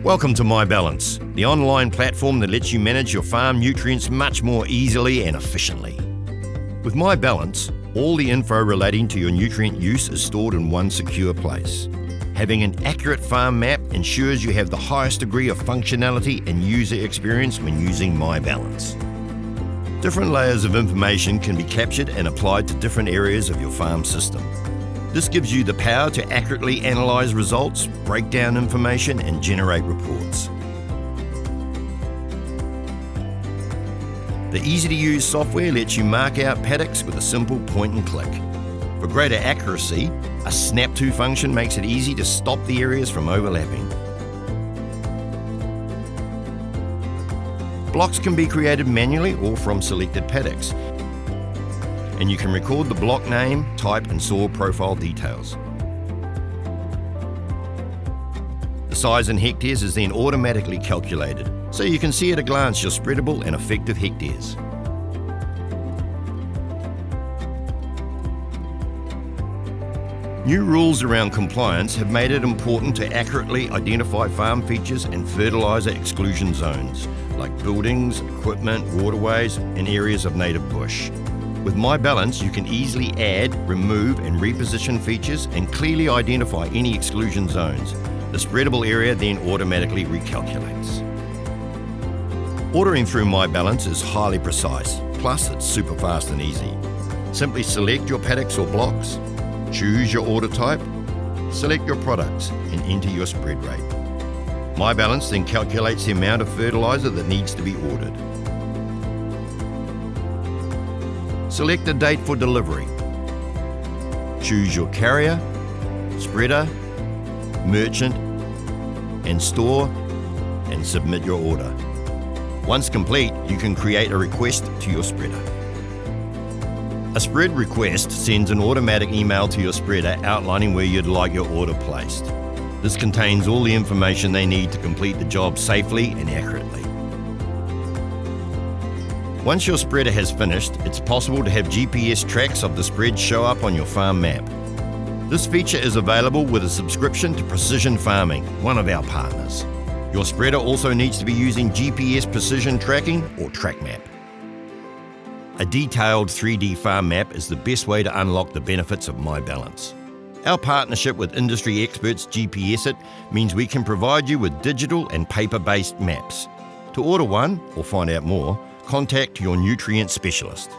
Welcome to MyBallance, the online platform that lets you manage your farm nutrients much more easily and efficiently. With MyBallance, all the info relating to your nutrient use is stored in one secure place. Having an accurate farm map ensures you have the highest degree of functionality and user experience when using MyBallance. Different layers of information can be captured and applied to different areas of your farm system. This gives you the power to accurately analyse results, break down information, and generate reports. The easy-to-use software lets you mark out paddocks with a simple point and click. For greater accuracy, a snap to function makes it easy to stop the areas from overlapping. Blocks can be created manually or from selected paddocks, and you can record the block name, type, and soil profile details. The size in hectares is then automatically calculated, so you can see at a glance your spreadable and effective hectares. New rules around compliance have made it important to accurately identify farm features and fertiliser exclusion zones, like buildings, equipment, waterways, and areas of native bush. With MyBallance, you can easily add, remove, and reposition features and clearly identify any exclusion zones. The spreadable area then automatically recalculates. Ordering through MyBallance is highly precise, plus it's super fast and easy. Simply select your paddocks or blocks, choose your order type, select your products, and enter your spread rate. MyBallance then calculates the amount of fertiliser that needs to be ordered. Select a date for delivery. Choose your carrier, spreader, merchant, and store, and submit your order. Once complete, you can create a request to your spreader. A spread request sends an automatic email to your spreader outlining where you'd like your order placed. This contains all the information they need to complete the job safely and accurately. Once your spreader has finished, it's possible to have GPS tracks of the spread show up on your farm map. This feature is available with a subscription to Precision Farming, one of our partners. Your spreader also needs to be using GPS precision tracking or TrackMap. A detailed 3D farm map is the best way to unlock the benefits of MyBallance. Our partnership with industry experts GPS It means we can provide you with digital and paper-based maps. To order one or find out more, contact your nutrient specialist.